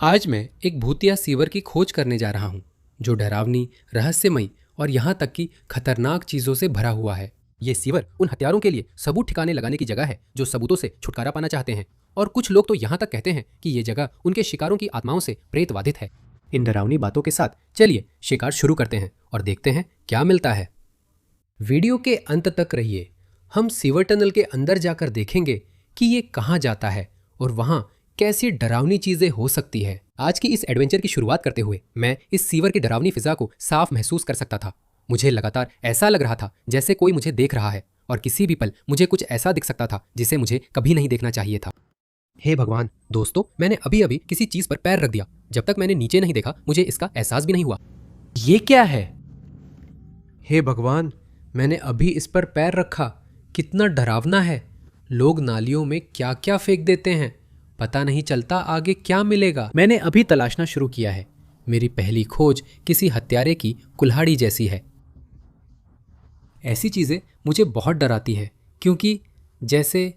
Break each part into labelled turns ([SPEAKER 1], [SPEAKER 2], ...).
[SPEAKER 1] आज मैं एक भूतिया सीवर की खोज करने जा रहा हूँ जो डरावनी, रहस्यमयी और यहाँ तक कि खतरनाक चीजों से भरा हुआ है।
[SPEAKER 2] ये सीवर उन हत्यारों के लिए सबूत ठिकाने लगाने की जगह है जो सबूतों से छुटकारा पाना चाहते हैं। और कुछ लोग तो यहाँ तक कहते हैं कि ये जगह उनके शिकारों की आत्माओं से प्रेत बाधित है। इन डरावनी बातों के साथ चलिए शिकार शुरू करते हैं और देखते हैं क्या मिलता है।
[SPEAKER 1] वीडियो के अंत तक रहिए। हम सीवर टनल के अंदर जाकर देखेंगे कि ये कहाँ जाता है और वहाँ कैसी डरावनी चीजें हो सकती है।
[SPEAKER 2] आज की इस एडवेंचर की शुरुआत करते हुए मैं इस सीवर की डरावनी फिजा को साफ महसूस कर सकता था। मुझे लगातार ऐसा लग रहा था जैसे कोई मुझे देख रहा है और किसी भी पल मुझे कुछ ऐसा दिख सकता था जिसे मुझे कभी नहीं देखना चाहिए था। हे भगवान दोस्तों, मैंने अभी अभी किसी चीज पर पैर रख दिया। जब तक मैंने नीचे नहीं देखा मुझे इसका एहसास भी नहीं हुआ।
[SPEAKER 1] ये क्या है? हे भगवान, मैंने अभी इस पर पैर रखा। कितना डरावना है। लोग नालियों में क्या क्या फेंक देते हैं, पता नहीं चलता आगे क्या मिलेगा। मैंने अभी तलाशना शुरू किया है। मेरी पहली खोज किसी हत्यारे की कुल्हाड़ी जैसी है। ऐसी चीजें मुझे बहुत डराती है क्योंकि जैसे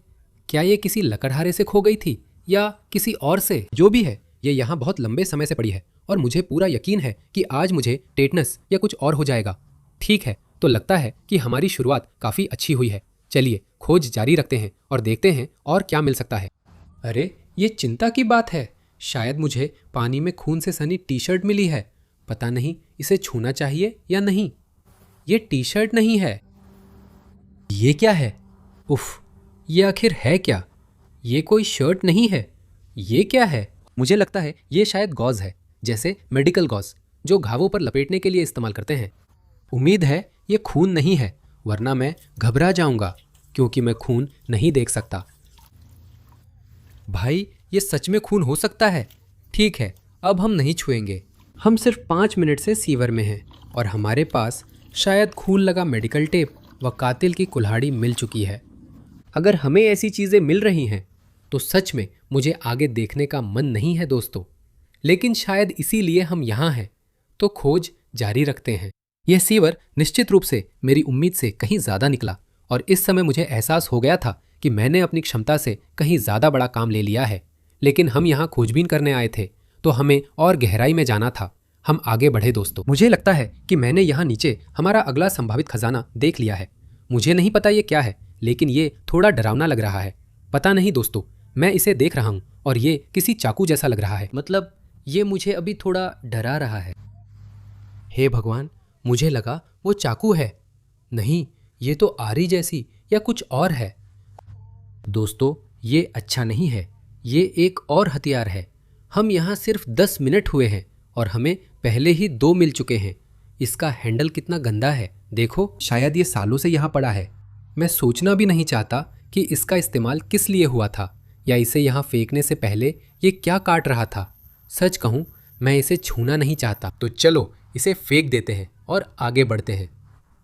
[SPEAKER 1] क्या ये किसी लकड़हारे से खो गई थी या किसी और से?
[SPEAKER 2] जो भी है, ये यहाँ बहुत लंबे समय से पड़ी है और मुझे पूरा यकीन है कि आज मुझे टेटनस या कुछ और हो जाएगा।
[SPEAKER 1] ठीक है, तो लगता है कि हमारी शुरुआत काफी अच्छी हुई है। चलिए खोज जारी रखते हैं और देखते हैं और क्या मिल सकता है। अरे, ये चिंता की बात है। शायद मुझे पानी में खून से सनी टी शर्ट मिली है। पता नहीं इसे छूना चाहिए या नहीं। ये टी शर्ट नहीं है। ये क्या है? उफ, ये आखिर है क्या? ये कोई शर्ट नहीं है। ये क्या है?
[SPEAKER 2] मुझे लगता है ये शायद गॉज है, जैसे मेडिकल गॉज जो घावों पर लपेटने के लिए इस्तेमाल करते हैं।
[SPEAKER 1] उम्मीद है ये खून नहीं है, वरना मैं घबरा जाऊंगा क्योंकि मैं खून नहीं देख सकता। भाई, ये सच में खून हो सकता है। ठीक है, अब हम नहीं छुएंगे। हम सिर्फ 5 मिनट से सीवर में हैं और हमारे पास शायद खून लगा मेडिकल टेप व कातिल की कुल्हाड़ी मिल चुकी है। अगर हमें ऐसी चीज़ें मिल रही हैं तो सच में मुझे आगे देखने का मन नहीं है दोस्तों। लेकिन शायद इसीलिए हम यहाँ हैं, तो खोज जारी रखते हैं।
[SPEAKER 2] यह सीवर निश्चित रूप से मेरी उम्मीद से कहीं ज़्यादा निकला और इस समय मुझे एहसास हो गया था कि मैंने अपनी क्षमता से कहीं ज़्यादा बड़ा काम ले लिया है।
[SPEAKER 1] लेकिन हम यहाँ खोजबीन करने आए थे तो हमें और गहराई में जाना था। हम आगे बढ़े दोस्तों।
[SPEAKER 2] मुझे लगता है कि मैंने यहाँ नीचे हमारा अगला संभावित खजाना देख लिया है।
[SPEAKER 1] मुझे नहीं पता ये क्या है, लेकिन ये थोड़ा डरावना लग रहा है। पता नहीं दोस्तों, मैं इसे देख रहा हूँ और ये किसी चाकू जैसा लग रहा है। मतलब ये मुझे अभी थोड़ा डरा रहा है। हे भगवान, मुझे लगा वो चाकू है। नहीं, ये तो आरी जैसी या कुछ और है। दोस्तों, ये अच्छा नहीं है। ये एक और हथियार है। हम यहाँ सिर्फ 10 मिनट हुए हैं और हमें पहले ही 2 मिल चुके हैं। इसका हैंडल कितना गंदा है, देखो।
[SPEAKER 2] शायद ये सालों से यहाँ पड़ा है।
[SPEAKER 1] मैं सोचना भी नहीं चाहता कि इसका इस्तेमाल किस लिए हुआ था या इसे यहाँ फेंकने से पहले ये क्या काट रहा था। सच कहूँ, मैं इसे छूना नहीं चाहता। तो चलो इसे फेंक देते हैं और आगे बढ़ते हैं।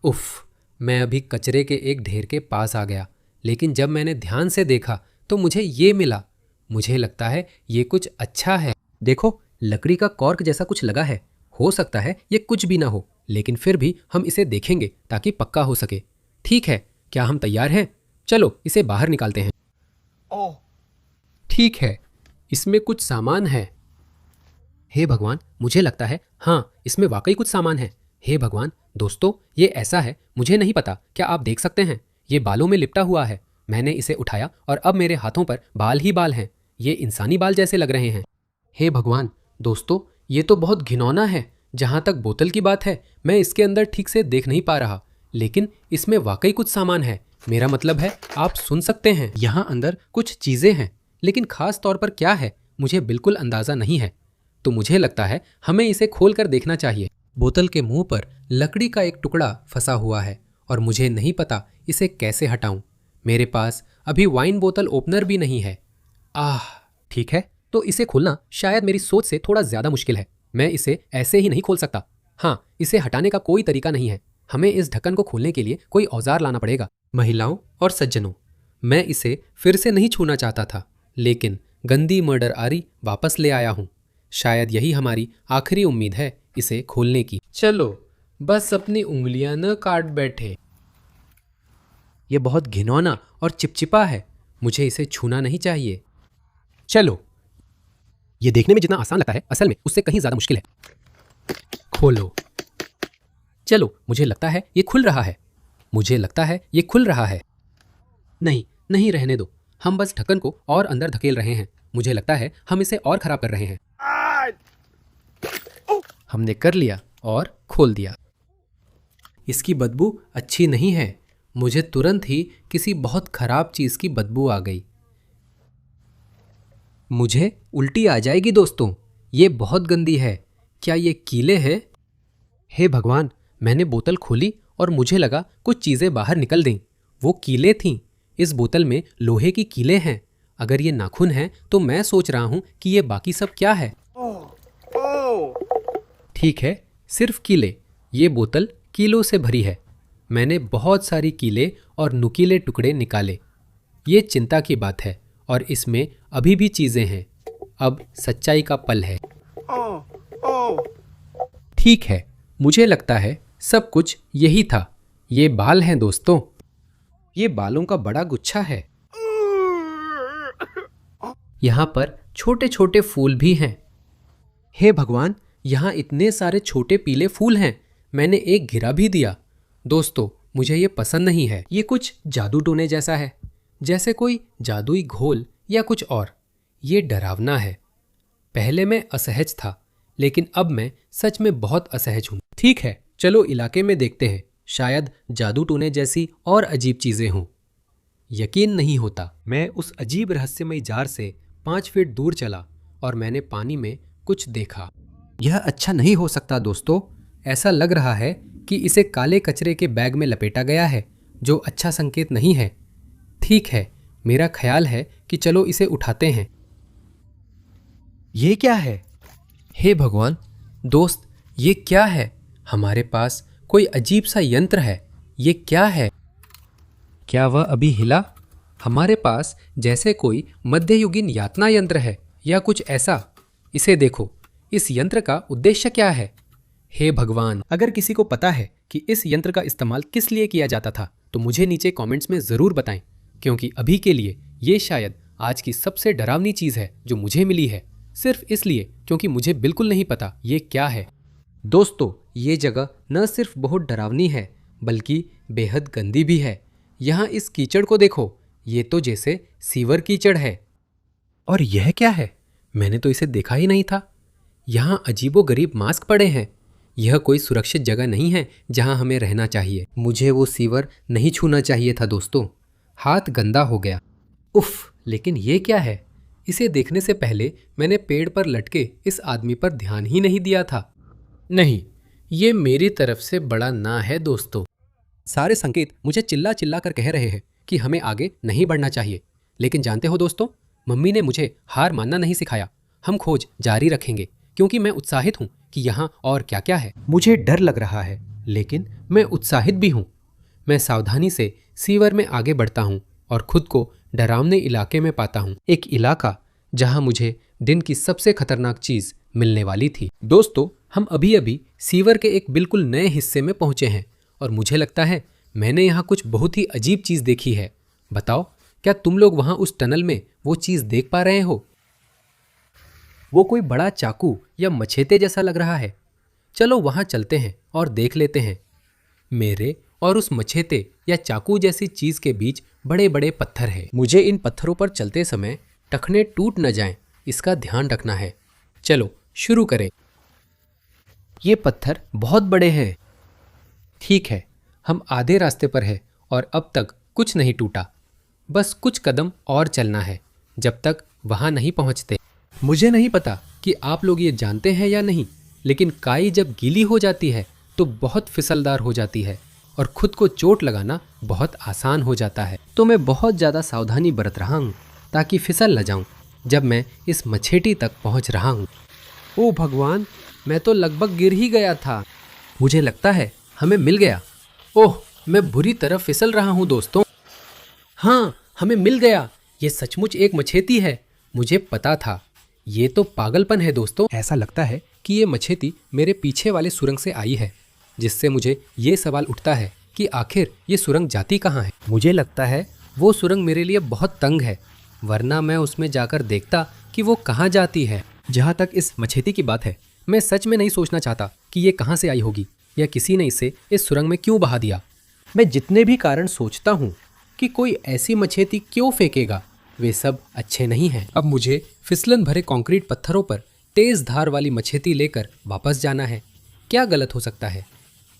[SPEAKER 1] उफ, मैं अभी कचरे के एक ढेर के पास आ गया, लेकिन जब मैंने ध्यान से देखा तो मुझे ये मिला। मुझे लगता है ये कुछ अच्छा है।
[SPEAKER 2] देखो, लकड़ी का कॉर्क जैसा कुछ लगा है। हो सकता है ये कुछ भी ना हो,
[SPEAKER 1] लेकिन फिर भी हम इसे देखेंगे ताकि पक्का हो सके। ठीक है, क्या हम तैयार हैं? चलो इसे बाहर निकालते हैं। ओह, ठीक है, इसमें कुछ सामान है।
[SPEAKER 2] हे भगवान, मुझे लगता है हाँ, इसमें वाकई कुछ सामान है।
[SPEAKER 1] हे भगवान दोस्तों, ये ऐसा है, मुझे नहीं पता। क्या आप देख सकते हैं? ये बालों में लिपटा हुआ है। मैंने इसे उठाया और अब मेरे हाथों पर बाल ही बाल हैं। ये इंसानी बाल जैसे लग रहे हैं। हे भगवान दोस्तों, ये तो बहुत घिनौना है। जहाँ तक बोतल की बात है, मैं इसके अंदर ठीक से देख नहीं पा रहा, लेकिन इसमें वाकई कुछ सामान है। मेरा मतलब है, आप सुन सकते हैं। यहाँ अंदर कुछ चीज़ें हैं, लेकिन खास तौर पर क्या है मुझे बिल्कुल अंदाज़ा नहीं है। तो मुझे लगता है हमें इसे खोल कर देखना चाहिए। बोतल के मुंह पर लकड़ी का एक टुकड़ा फंसा हुआ है और मुझे नहीं पता इसे कैसे हटाऊं। मेरे पास अभी वाइन बोतल ओपनर भी नहीं है।
[SPEAKER 2] ठीक है, तो इसे खोलना शायद मेरी सोच से थोड़ा ज़्यादा मुश्किल है। मैं इसे ऐसे ही नहीं खोल सकता। हाँ, इसे हटाने का कोई तरीका नहीं है। हमें इस ढक्कन को खोलने के लिए कोई औजार लाना पड़ेगा।
[SPEAKER 1] महिलाओं और सज्जनों, मैं इसे फिर से नहीं छूना चाहता था, लेकिन गंदी मर्डर आरी वापस ले आया हूँ। शायद यही हमारी आखिरी उम्मीद है इसे खोलने की। चलो बस अपनी उंगलियां न काट बैठे। यह बहुत घिनौना और चिपचिपा है। मुझे इसे छूना नहीं चाहिए। चलो।
[SPEAKER 2] ये देखने में जितना आसान लगता है असल में उससे कहीं ज्यादा मुश्किल है। खोलो। चलो, मुझे लगता है ये खुल रहा है। मुझे लगता है ये खुल रहा है। नहीं नहीं, रहने दो। हम बस ढक्कन को और अंदर धकेल रहे हैं। मुझे लगता है हम इसे और खराब कर रहे हैं। हमने कर लिया और खोल दिया। इसकी बदबू अच्छी नहीं है। मुझे तुरंत ही किसी बहुत खराब चीज की बदबू आ गई। मुझे उल्टी आ जाएगी दोस्तों। ये बहुत गंदी है। क्या ये कीले हैं? हे भगवान, मैंने बोतल खोली और मुझे लगा कुछ चीजें बाहर निकल दें। वो कीले थीं। इस बोतल में लोहे की कीले हैं। अगर ये नाखून हैं तो मैं सोच रहा हूं कि ये बाकी सब क्या है। ठीक है, सिर्फ कीले। ये बोतल कीलों से भरी है। मैंने बहुत सारी कीले और नुकीले टुकड़े निकाले। ये चिंता की बात है और इसमें अभी भी चीजें हैं। अब सच्चाई का पल है। ठीक है, मुझे लगता है सब कुछ यही था। ये बाल हैं दोस्तों। ये बालों का बड़ा गुच्छा है। यहाँ पर छोटे छोटे फूल भी हैं। हे भगवान, यहाँ इतने सारे छोटे पीले फूल हैं। मैंने एक गिरा भी दिया। दोस्तों, मुझे ये पसंद नहीं है। ये कुछ जादू टोने जैसा है, जैसे कोई जादुई घोल या कुछ और। ये डरावना है। पहले मैं असहज था, लेकिन अब मैं सच में बहुत असहज हूँ। ठीक है, चलो इलाके में देखते हैं। शायद जादू टोने जैसी और अजीब चीजें हों। यकीन नहीं होता। मैं उस अजीब रहस्यमयी जार से 5 फीट दूर चला और मैंने पानी में कुछ देखा। यह अच्छा नहीं हो सकता दोस्तों। ऐसा लग रहा है कि इसे काले कचरे के बैग में लपेटा गया है, जो अच्छा संकेत नहीं है। ठीक है, मेरा ख्याल है कि चलो इसे उठाते हैं। ये क्या है? हे भगवान, दोस्त, ये क्या है? हमारे पास कोई अजीब सा यंत्र है। ये क्या है? क्या वह अभी हिला? हमारे पास जैसे कोई मध्ययुगीन यातना यंत्र है या कुछ ऐसा। इसे देखो। इस यंत्र का उद्देश्य क्या है? हे भगवान, अगर किसी को पता है कि इस यंत्र का इस्तेमाल किस लिए किया जाता था तो मुझे नीचे कमेंट्स में ज़रूर बताएं, क्योंकि अभी के लिए ये शायद आज की सबसे डरावनी चीज़ है जो मुझे मिली है। सिर्फ इसलिए क्योंकि मुझे बिल्कुल नहीं पता ये क्या है। दोस्तों, ये जगह न सिर्फ बहुत डरावनी है बल्कि बेहद गंदी भी है। यहाँ इस कीचड़ को देखो। ये तो जैसे सीवर कीचड़ है। और यह क्या है? मैंने तो इसे देखा ही नहीं था। यहाँ अजीबोगरीब मास्क पड़े हैं। यह कोई सुरक्षित जगह नहीं है जहाँ हमें रहना चाहिए। मुझे वो सीवर नहीं छूना चाहिए था दोस्तों। हाथ गंदा हो गया। उफ, लेकिन ये क्या है? इसे देखने से पहले मैंने पेड़ पर लटके इस आदमी पर ध्यान ही नहीं दिया था। नहीं, ये मेरी तरफ से बड़ा ना है दोस्तों। सारे संकेत मुझे चिल्ला चिल्ला कर कह रहे हैं कि हमें आगे नहीं बढ़ना चाहिए। लेकिन जानते हो दोस्तों, मम्मी ने मुझे हार मानना नहीं सिखाया। हम खोज जारी रखेंगे क्योंकि मैं उत्साहित हूँ कि यहाँ और क्या क्या है। मुझे डर लग रहा है, लेकिन मैं उत्साहित भी हूँ। मैं सावधानी से सीवर में आगे बढ़ता हूँ और खुद को डरावने इलाके में पाता हूँ। एक इलाका जहाँ मुझे दिन की सबसे खतरनाक चीज़ मिलने वाली थी। दोस्तों, हम अभी अभी सीवर के एक बिल्कुल नए हिस्से में पहुँचे हैं और मुझे लगता है मैंने यहाँ कुछ बहुत ही अजीब चीज़ देखी है। बताओ, क्या तुम लोग वहाँ उस टनल में वो चीज़ देख पा रहे हो? वो कोई बड़ा चाकू या मछेते जैसा लग रहा है। चलो वहाँ चलते हैं और देख लेते हैं। मेरे और उस मछेते या चाकू जैसी चीज़ के बीच बड़े बड़े पत्थर हैं। मुझे इन पत्थरों पर चलते समय टखने टूट न जाएं, इसका ध्यान रखना है। चलो शुरू करें। ये पत्थर बहुत बड़े हैं। ठीक है, हम आधे रास्ते पर हैं और अब तक कुछ नहीं टूटा। बस कुछ कदम और चलना है जब तक वहाँ नहीं पहुँचते। मुझे नहीं पता कि आप लोग ये जानते हैं या नहीं, लेकिन काई जब गीली हो जाती है तो बहुत फिसलदार हो जाती है और खुद को चोट लगाना बहुत आसान हो जाता है। तो मैं बहुत ज़्यादा सावधानी बरत रहा हूँ ताकि फिसल न जाऊँ जब मैं इस मछेटी तक पहुँच रहा हूँ। ओह भगवान, मैं तो लगभग गिर ही गया था। मुझे लगता है हमें मिल गया। ओह, मैं बुरी तरह फिसल रहा हूँ दोस्तों। हाँ, हमें मिल गया। ये सचमुच एक मछेती है। मुझे पता था। ये तो पागलपन है दोस्तों। ऐसा लगता है कि ये मछेती मेरे पीछे वाले सुरंग से आई है, जिससे मुझे ये सवाल उठता है कि आखिर ये सुरंग जाती कहाँ है। मुझे लगता है वो सुरंग मेरे लिए बहुत तंग है, वरना मैं उसमें जाकर देखता कि वो कहाँ जाती है। जहाँ तक इस मछेती की बात है, मैं सच में नहीं सोचना चाहता कि ये कहाँ से आई होगी या किसी ने इसे इस सुरंग में क्यों बहा दिया। मैं जितने भी कारण सोचता हूँ कि कोई ऐसी मछेती क्यों फेंकेगा, वे सब अच्छे नहीं हैं। अब मुझे फिसलन भरे कंक्रीट पत्थरों पर तेज धार वाली मछेती लेकर वापस जाना है। क्या गलत हो सकता है?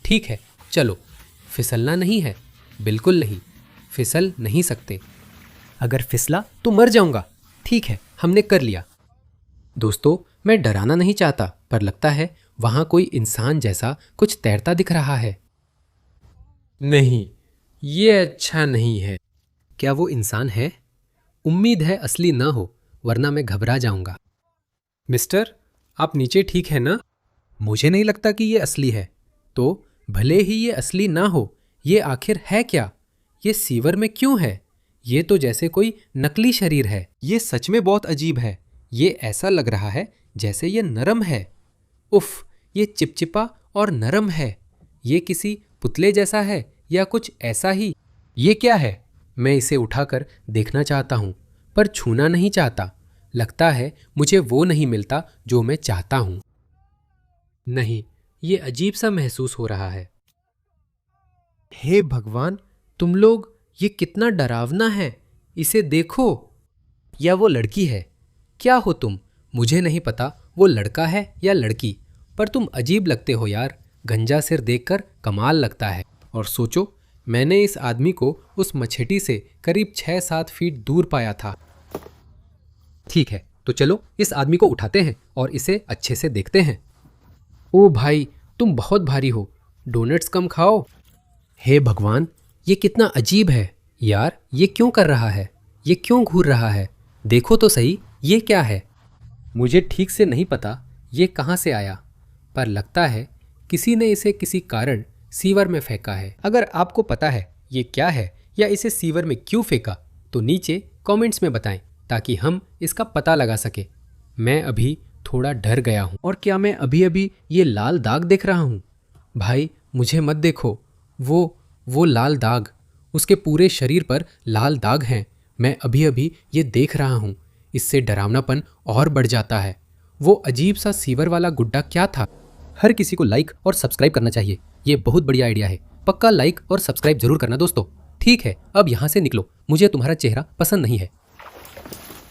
[SPEAKER 2] ठीक है, चलो। फिसलना नहीं है, बिल्कुल नहीं, फिसल नहीं सकते। अगर फिसला तो मर जाऊंगा। ठीक है, हमने कर लिया। दोस्तों, मैं डराना नहीं चाहता, पर लगता है वहां कोई इंसान जैसा कुछ तैरता दिख रहा है। नहीं, ये अच्छा नहीं है। क्या वो इंसान है? उम्मीद है असली ना हो, वरना मैं घबरा जाऊंगा। मिस्टर, आप नीचे ठीक है ना? मुझे नहीं लगता कि ये असली है। तो भले ही ये असली ना हो, ये आखिर है क्या? ये सीवर में क्यों है? ये तो जैसे कोई नकली शरीर है। ये सच में बहुत अजीब है। ये ऐसा लग रहा है जैसे ये नरम है। उफ, ये चिपचिपा और नरम है। ये किसी पुतले जैसा है या कुछ ऐसा ही। ये क्या है? मैं इसे उठाकर देखना चाहता हूँ, पर छूना नहीं चाहता। लगता है मुझे वो नहीं मिलता जो मैं चाहता हूँ। नहीं, ये अजीब सा महसूस हो रहा है। हे भगवान, तुम लोग, ये कितना डरावना है। इसे देखो। या वो लड़की है? क्या हो तुम? मुझे नहीं पता वो लड़का है या लड़की, पर तुम अजीब लगते हो यार। गंजा सिर देखकर कमाल लगता है। और सोचो, मैंने इस आदमी को उस मछेटी से करीब 6-7 फीट दूर पाया था। ठीक है, तो चलो इस आदमी को उठाते हैं और इसे अच्छे से देखते हैं। ओ भाई, तुम बहुत भारी हो। डोनट्स कम खाओ। हे भगवान, ये कितना अजीब है यार। ये क्यों कर रहा है? ये क्यों घूर रहा है? देखो तो सही, ये क्या है? मुझे ठीक से नहीं पता ये कहाँ से आया, पर लगता है किसी ने इसे किसी कारण सीवर में फेंका है। अगर आपको पता है ये क्या है या इसे सीवर में क्यों फेंका, तो नीचे कमेंट्स में बताएं, ताकि हम इसका पता लगा सके। मैं अभी थोड़ा डर गया हूँ। और क्या मैं अभी अभी ये लाल दाग देख रहा हूँ? भाई, मुझे मत देखो। वो लाल दाग, उसके पूरे शरीर पर लाल दाग हैं। मैं अभी अभी ये देख रहा हूँ। इससे डरावनापन और बढ़ जाता है। वो अजीब सा सीवर वाला गुड्डा क्या था? हर किसी को लाइक और सब्सक्राइब करना चाहिए। ये बहुत बढ़िया आइडिया है। पक्का लाइक और सब्सक्राइब जरूर करना दोस्तों। ठीक है, अब यहाँ से निकलो। मुझे तुम्हारा चेहरा पसंद नहीं है।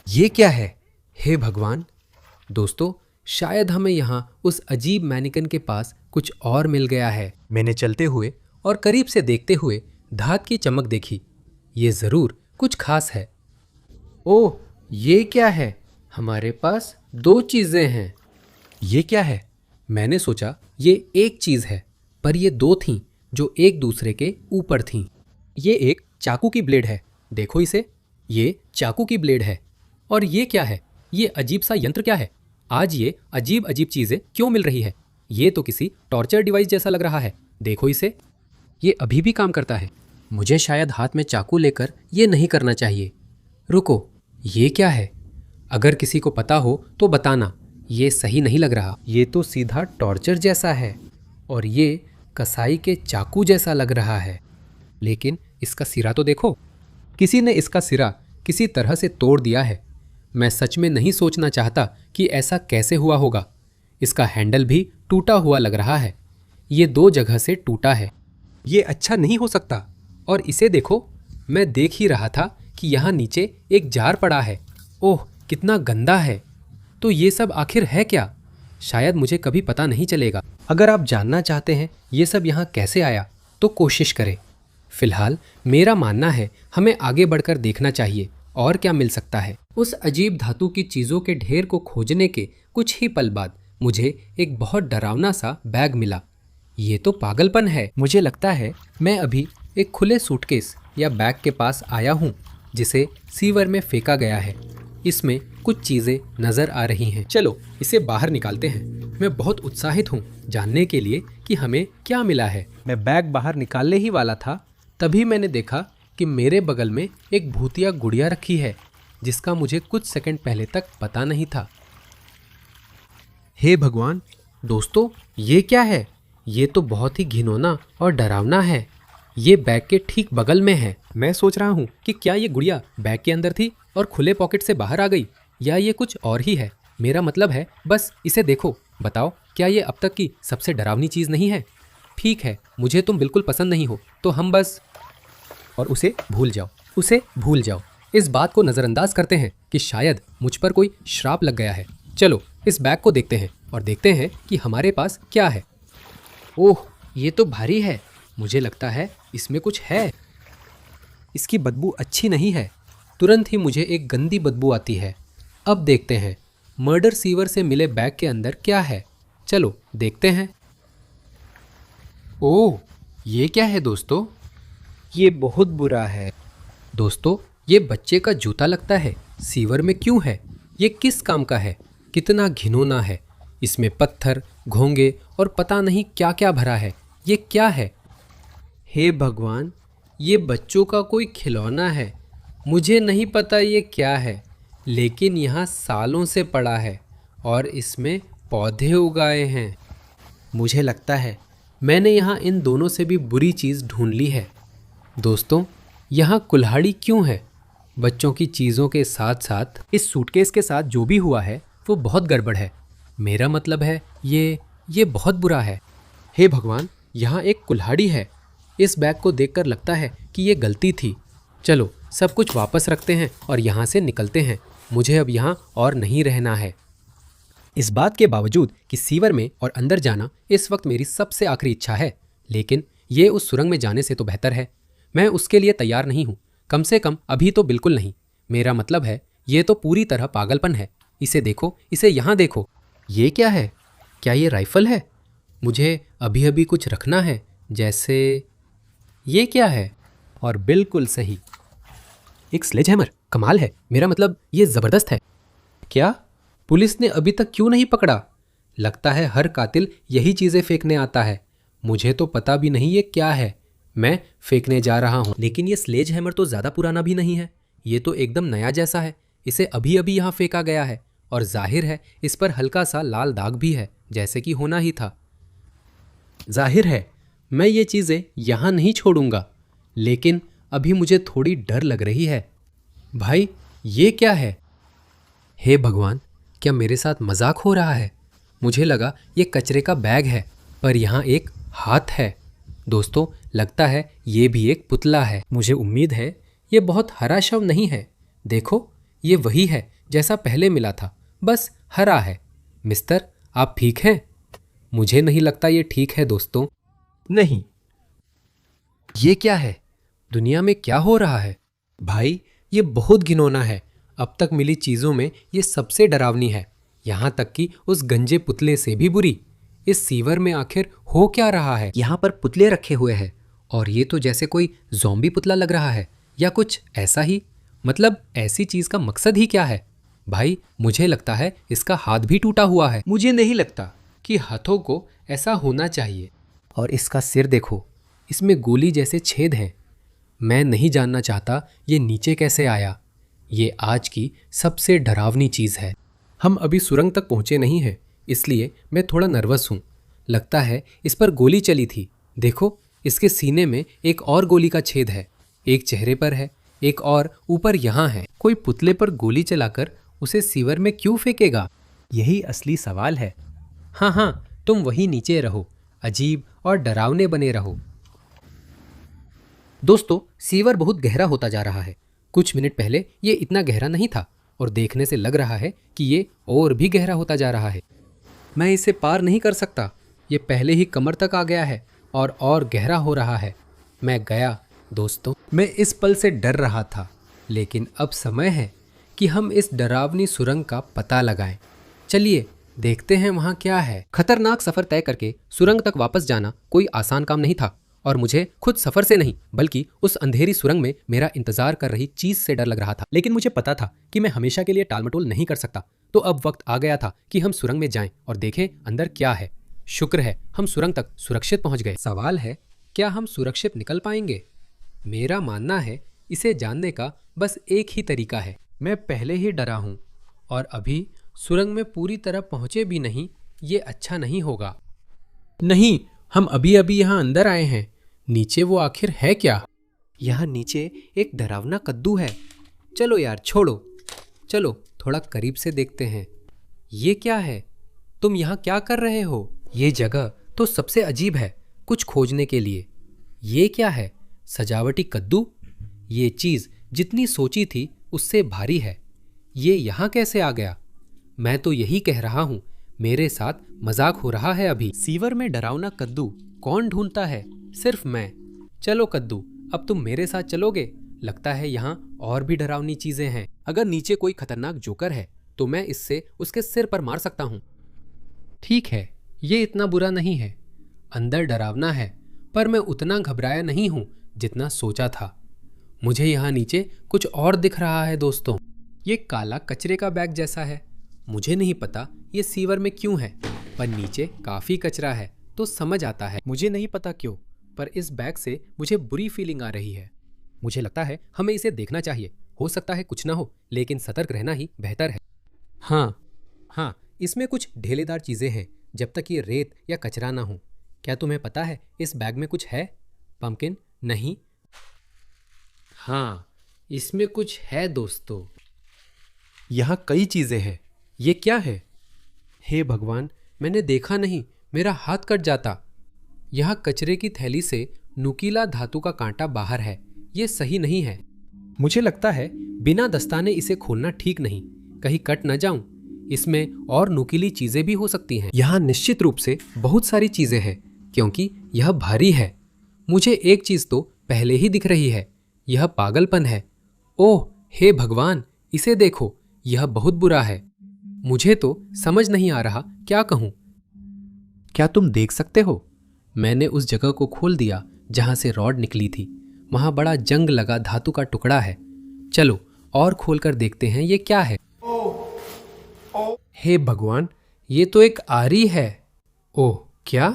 [SPEAKER 2] ये क्या है? हे भगवान। दोस्तों, शायद हमें यहाँ उस अजीब मैनिकन के पास कुछ और मिल गया है। मैंने चलते हुए और करीब से देखते हुए धात की चमक देखी। ये जरूर कुछ खास है। ओह, ये क्या है? हमारे पास 2 चीजें हैं। ये क्या है? मैंने सोचा ये एक चीज है, पर ये 2 थीं जो एक दूसरे के ऊपर थीं। ये एक चाकू की ब्लेड है। देखो इसे, ये चाकू की ब्लेड है। और ये क्या है? ये अजीब सा यंत्र क्या है? आज ये अजीब अजीब चीजें क्यों मिल रही है? ये तो किसी टॉर्चर डिवाइस जैसा लग रहा है। देखो इसे, ये अभी भी काम करता है। मुझे शायद हाथ में चाकू लेकर ये नहीं करना चाहिए। रुको, ये क्या है? अगर किसी को पता हो तो बताना। ये सही नहीं लग रहा। ये तो सीधा टॉर्चर जैसा है और ये कसाई के चाकू जैसा लग रहा है। लेकिन इसका सिरा तो देखो। किसी ने इसका सिरा किसी तरह से तोड़ दिया है। मैं सच में नहीं सोचना चाहता कि ऐसा कैसे हुआ होगा। इसका हैंडल भी टूटा हुआ लग रहा है। ये 2 जगह से टूटा है। ये अच्छा नहीं हो सकता। और इसे देखो, मैं देख ही रहा था कि यहाँ नीचे एक जार पड़ा है। ओह, कितना गंदा है। तो ये सब आखिर है क्या? शायद मुझे कभी पता नहीं चलेगा। अगर आप जानना चाहते हैं ये सब यहाँ कैसे आया, तो कोशिश करें। फिलहाल मेरा मानना है हमें आगे बढ़कर देखना चाहिए और क्या मिल सकता है। उस अजीब धातु की चीज़ों के ढेर को खोजने के कुछ ही पल बाद मुझे एक बहुत डरावना सा बैग मिला। ये तो पागलपन है। मुझे लगता है मैं अभी एक खुले सूटकेस या बैग के पास आया हूँ जिसे सीवर में फेंका गया है। इसमें कुछ चीज़ें नज़र आ रही हैं। चलो इसे बाहर निकालते हैं। मैं बहुत उत्साहित हूँ जानने के लिए कि हमें क्या मिला है। मैं बैग बाहर निकालने ही वाला था, तभी मैंने देखा कि मेरे बगल में एक भूतिया गुड़िया रखी है, जिसका मुझे कुछ सेकंड पहले तक पता नहीं था। हे भगवान, दोस्तों, ये क्या है? ये तो बहुत ही घिनौना और डरावना है। ये बैग के ठीक बगल में है। मैं सोच रहा हूँ कि क्या ये गुड़िया बैग के अंदर थी और खुले पॉकेट से बाहर आ गई, या ये कुछ और ही है।
[SPEAKER 1] मेरा मतलब है बस इसे देखो, बताओ क्या ये अब तक की सबसे डरावनी चीज़ नहीं है? ठीक है, मुझे तुम बिल्कुल पसंद नहीं हो, तो हम बस और उसे भूल जाओ, उसे भूल जाओ। इस बात को नज़रअंदाज करते हैं कि शायद मुझ पर कोई श्राप लग गया है। चलो इस बैग को देखते हैं और देखते हैं कि हमारे पास क्या है। ओह, ये तो भारी है। मुझे लगता है इसमें कुछ है। इसकी बदबू अच्छी नहीं है। तुरंत ही मुझे एक गंदी बदबू आती है। अब देखते हैं मर्डर सीवर से मिले बैग के अंदर क्या है। चलो देखते हैं। ओह, ये क्या है दोस्तों?
[SPEAKER 2] ये बहुत बुरा है।
[SPEAKER 1] दोस्तों, ये बच्चे का जूता लगता है। सीवर में क्यों है? ये किस काम का है? कितना घिनौना है। इसमें पत्थर, घोंगे और पता नहीं क्या क्या भरा है। ये क्या है? हे भगवान, ये बच्चों का कोई खिलौना है। मुझे नहीं पता ये क्या है, लेकिन यहाँ सालों से पड़ा है और इसमें पौधे उगाए हैं। मुझे लगता है मैंने यहाँ इन दोनों से भी बुरी चीज़ ढूंढ ली है। दोस्तों, यहाँ कुल्हाड़ी क्यों है? बच्चों की चीज़ों के साथ साथ इस सूटकेस के साथ जो भी हुआ है वो बहुत गड़बड़ है। मेरा मतलब है ये बहुत बुरा है। हे भगवान, यहाँ एक कुल्हाड़ी है। इस बैग को देखकर लगता है कि ये गलती थी। चलो सब कुछ वापस रखते हैं और यहाँ से निकलते हैं। मुझे अब यहाँ और नहीं रहना है। इस बात के बावजूद कि सीवर में और अंदर जाना इस वक्त मेरी सबसे आखिरी इच्छा है, लेकिन ये उस सुरंग में जाने से तो बेहतर है। मैं उसके लिए तैयार नहीं हूँ, कम से कम अभी तो बिल्कुल नहीं। मेरा मतलब है ये तो पूरी तरह पागलपन है। इसे देखो, इसे यहाँ देखो। ये क्या है? क्या ये राइफल है? मुझे अभी अभी कुछ रखना है, जैसे ये क्या है? और बिल्कुल सही, एक स्लेज हैमर। कमाल है, मेरा मतलब ये ज़बरदस्त है। क्या पुलिस ने अभी तक क्यों नहीं पकड़ा? लगता है हर कातिल यही चीज़ें फेंकने आता है। मुझे तो पता भी नहीं ये क्या है। मैं फेंकने जा रहा हूँ, लेकिन ये स्लेज हैमर तो ज़्यादा पुराना भी नहीं है। ये तो एकदम नया जैसा है। इसे अभी अभी यहाँ फेंका गया है और जाहिर है इस पर हल्का सा लाल दाग भी है, जैसे कि होना ही था। जाहिर है मैं ये चीज़ें यहाँ नहीं छोड़ूंगा, लेकिन अभी मुझे थोड़ी डर लग रही है। भाई, ये क्या है? हे भगवान, क्या मेरे साथ मजाक हो रहा है? मुझे लगा ये कचरे का बैग है, पर यहाँ एक हाथ है। दोस्तों, लगता है ये भी एक पुतला है। मुझे उम्मीद है ये बहुत हरा शव नहीं है। देखो, ये वही है जैसा पहले मिला था, बस हरा है। मिस्टर, आप ठीक हैं? मुझे नहीं लगता ये ठीक है दोस्तों। नहीं। ये क्या है? दुनिया में क्या हो रहा है? भाई, ये बहुत घिनौना है। अब तक मिली चीज़ों में ये सबसे डरावनी है, यहाँ तक कि उस गंजे पुतले से भी बुरी। इस सीवर में आखिर हो क्या रहा है? यहाँ पर पुतले रखे हुए हैं और ये तो जैसे कोई ज़ॉम्बी पुतला लग रहा है या कुछ ऐसा ही। मतलब ऐसी चीज़ का मकसद ही क्या है? भाई, मुझे लगता है इसका हाथ भी टूटा हुआ है। मुझे नहीं लगता कि हाथों को ऐसा होना चाहिए। और इसका सिर देखो, इसमें गोली जैसे छेद हैं। मैं नहीं जानना चाहता ये नीचे कैसे आया। ये आज की सबसे डरावनी चीज़ है। हम अभी सुरंग तक पहुँचे नहीं हैं, इसलिए मैं थोड़ा नर्वस हूँ। लगता है इस पर गोली चली थी। देखो, इसके सीने में एक और गोली का छेद है। एक चेहरे पर है, एक और ऊपर यहाँ है। कोई पुतले पर गोली चलाकर उसे सीवर में क्यों फेंकेगा? यही असली सवाल है। हाँ हाँ, तुम वहीं नीचे रहो, अजीब और डरावने बने रहो। दोस्तों, सीवर बहुत गहरा होता जा रहा है। कुछ मिनट पहले ये इतना गहरा नहीं था और देखने से लग रहा है कि ये और भी गहरा होता जा रहा है। मैं इसे पार नहीं कर सकता। ये पहले ही कमर तक आ गया है और गहरा हो रहा है। मैं गया दोस्तों। मैं इस पल से डर रहा था, लेकिन अब समय है कि हम इस डरावनी सुरंग का पता लगाएं। चलिए देखते हैं वहाँ क्या है। खतरनाक सफ़र तय करके सुरंग तक वापस जाना कोई आसान काम नहीं था और मुझे खुद सफ़र से नहीं बल्कि उस अंधेरी सुरंग में मेरा इंतजार कर रही चीज़ से डर लग रहा था। लेकिन मुझे पता था कि मैं हमेशा के लिए टालमटोल नहीं कर सकता, तो अब वक्त आ गया था कि हम सुरंग में जाएं और देखें अंदर क्या है। शुक्र है हम सुरंग तक सुरक्षित पहुंच गए। सवाल है, क्या हम सुरक्षित निकल पाएंगे? मेरा मानना है इसे जानने का बस एक ही तरीका है। मैं पहले ही डरा हूँ और अभी सुरंग में पूरी तरह पहुँचे भी नहीं। ये अच्छा नहीं होगा। नहीं, हम अभी अभी यहाँ अंदर आए हैं। नीचे वो आखिर है क्या? यहाँ नीचे एक डरावना कद्दू है। चलो यार, छोड़ो, चलो थोड़ा करीब से देखते हैं।
[SPEAKER 2] ये क्या है? तुम यहाँ क्या कर रहे हो? ये जगह तो सबसे अजीब है कुछ खोजने के लिए। ये क्या है? सजावटी कद्दू? ये चीज़ जितनी सोची थी उससे भारी है। ये यहाँ कैसे आ गया? मैं तो यही कह रहा हूँ, मेरे साथ मजाक हो रहा है अभी। सीवर में डरावना कद्दू कौन ढूंढता है? सिर्फ मैं। चलो कद्दू, अब तुम मेरे साथ चलोगे? लगता है यहाँ और भी डरावनी चीजें हैं। अगर नीचे कोई खतरनाक जोकर है तो मैं इससे उसके सिर पर मार सकता हूँ। ठीक है, ये इतना बुरा नहीं है। अंदर डरावना है, पर मैं उतना घबराया नहीं हूँ जितना सोचा था। मुझे यहाँ नीचे कुछ और दिख रहा है दोस्तों। ये काला कचरे का बैग जैसा है। मुझे नहीं पता ये सीवर में क्यों है, पर नीचे काफी कचरा है तो समझ आता है। मुझे नहीं पता क्यों, पर इस बैग से मुझे बुरी फीलिंग आ रही है। मुझे लगता है हमें इसे देखना चाहिए। हो सकता है कुछ ना हो, लेकिन सतर्क रहना ही बेहतर है। हाँ, इसमें कुछ ढेलेदार चीजें हैं, जब तक ये रेत या कचरा ना हो। क्या तुम्हें पता है इस बैग में कुछ है? पंपकिन? नहीं। हाँ, इसमें कुछ है दोस्तों। यहाँ कई चीजें हैं। ये क्या है? हे भगवान, मैंने देखा नहीं, मेरा हाथ कट जाता। यहाँ कचरे की थैली से नुकीला धातु का कांटा बाहर है। ये सही नहीं है। मुझे लगता है बिना दस्ताने इसे खोलना ठीक नहीं, कहीं कट न जाऊं। इसमें और नुकीली चीजें भी हो सकती हैं। यहाँ निश्चित रूप से बहुत सारी चीजें हैं, क्योंकि यह भारी है। मुझे एक चीज तो पहले ही दिख रही है, यह पागलपन है। ओह हे भगवान, इसे देखो, यह बहुत बुरा है। मुझे तो समझ नहीं आ रहा क्या कहूं। क्या तुम देख सकते हो? मैंने उस जगह को खोल दिया जहां से रॉड निकली थी। वहां बड़ा जंग लगा धातु का टुकड़ा है। चलो और खोलकर देखते हैं ये क्या है। हे भगवान, ये तो एक आरी है। ओह क्या?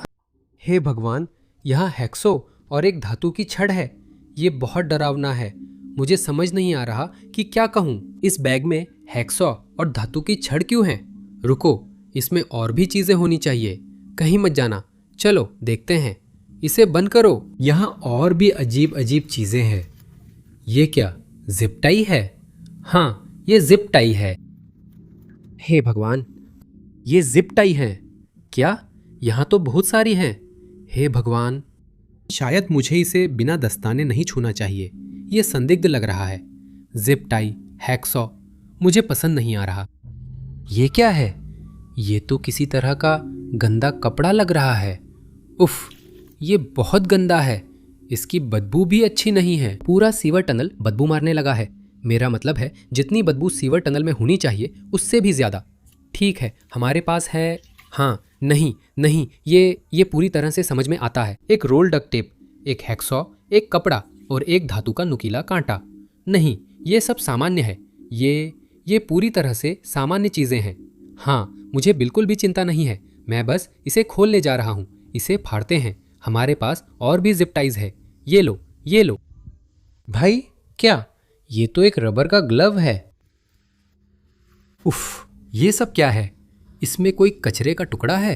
[SPEAKER 2] हे भगवान, यहाँ हैक्सो और एक धातु की छड़ है। ये बहुत डरावना है। मुझे समझ नहीं आ रहा कि क्या कहूँ। इस बैग में हैक्सो और धातु की छड़ क्यों है? रुको, इसमें और भी चीजें होनी चाहिए। कहीं मत जाना, चलो देखते हैं। इसे बंद करो। यहाँ और भी अजीब अजीब चीजें हैं। ये क्या, जिप टाई है? हाँ, ये जिप टाई है। हे भगवान, ये जिप टाई है क्या? यहाँ तो बहुत सारी हैं। हे भगवान, शायद मुझे इसे बिना दस्ताने नहीं छूना चाहिए। ये संदिग्ध लग रहा है। जिप टाई, हैक्सॉ, मुझे पसंद नहीं आ रहा। ये क्या है? ये तो किसी तरह का गंदा कपड़ा लग रहा है। उफ, ये बहुत गंदा है। इसकी बदबू भी अच्छी नहीं है। पूरा सीवर टनल बदबू मारने लगा है। मेरा मतलब है जितनी बदबू सीवर टनल में होनी चाहिए उससे भी ज्यादा। ठीक है, हमारे पास है। हाँ, नहीं, ये पूरी तरह से समझ में आता है। एक रोल डक्ट टेप, एक हैक्सॉ, एक कपड़ा और एक धातु का नुकीला कांटा। नहीं, ये सब सामान्य है। ये पूरी तरह से सामान्य चीजें हैं। हाँ, मुझे बिल्कुल भी चिंता नहीं है। मैं बस इसे खोलने जा रहा हूँ। इसे फाड़ते हैं। हमारे पास और भी जिप टाइज है। ये लो। भाई क्या? ये तो एक रबर का ग्लव है। उफ, ये सब क्या है? इसमें कोई कचरे का टुकड़ा है।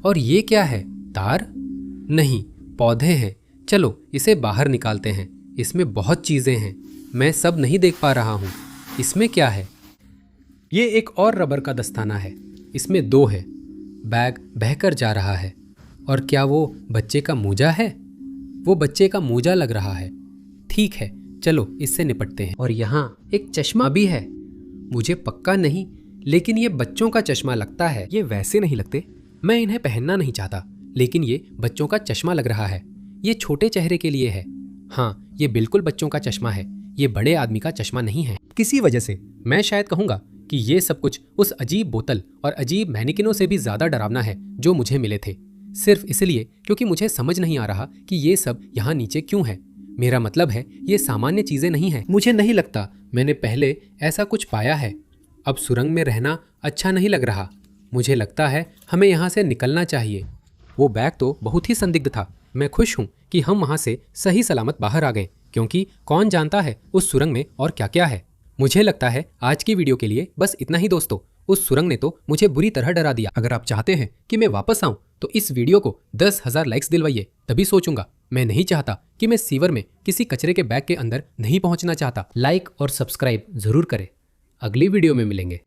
[SPEAKER 2] और ये क्या है? तार? नहीं, पौधे हैं। चलो इसे बाहर निकालते हैं। इसमें बहुत चीजें हैं, मैं सब नहीं देख पा रहा हूँ। इसमें क्या है? ये एक और रबर का दस्ताना है। इसमें 2 है। बैग बहकर जा रहा है। और क्या वो बच्चे का मोजा है? वो बच्चे का मोजा लग रहा है। ठीक है, चलो इससे निपटते हैं। और यहाँ एक चश्मा भी है। मुझे पक्का नहीं, लेकिन ये बच्चों का चश्मा लगता है। ये वैसे नहीं लगते। मैं इन्हें पहनना नहीं चाहता, लेकिन ये बच्चों का चश्मा लग रहा है। ये छोटे चेहरे के लिए है। हाँ, ये बिल्कुल बच्चों का चश्मा है। ये बड़े आदमी का चश्मा नहीं है। किसी वजह से मैं शायद कहूँगा कि ये सब कुछ उस अजीब बोतल और अजीब मैनिकिनों से भी ज्यादा डरावना है जो मुझे मिले थे। सिर्फ इसलिए क्योंकि मुझे समझ नहीं आ रहा कि ये सब यहाँ नीचे क्यों है। मेरा मतलब है ये सामान्य चीजें नहीं हैं। मुझे नहीं लगता मैंने पहले ऐसा कुछ पाया है। अब सुरंग में रहना अच्छा नहीं लग रहा। मुझे लगता है हमें यहाँ से निकलना चाहिए। वो बैग तो बहुत ही संदिग्ध था। मैं खुश हूँ कि हम वहाँ से सही सलामत बाहर आ गए, क्योंकि कौन जानता है उस सुरंग में और क्या क्या है। मुझे लगता है आज की वीडियो के लिए बस इतना ही दोस्तों। उस सुरंग ने तो मुझे बुरी तरह डरा दिया। अगर आप चाहते हैं कि मैं वापस आऊं तो इस वीडियो को 10,000 लाइक्स दिलवाइए, तभी सोचूंगा। मैं नहीं चाहता कि मैं सीवर में किसी कचरे के बैग के अंदर नहीं पहुंचना चाहता। लाइक और सब्सक्राइब जरूर करें। अगली वीडियो में मिलेंगे।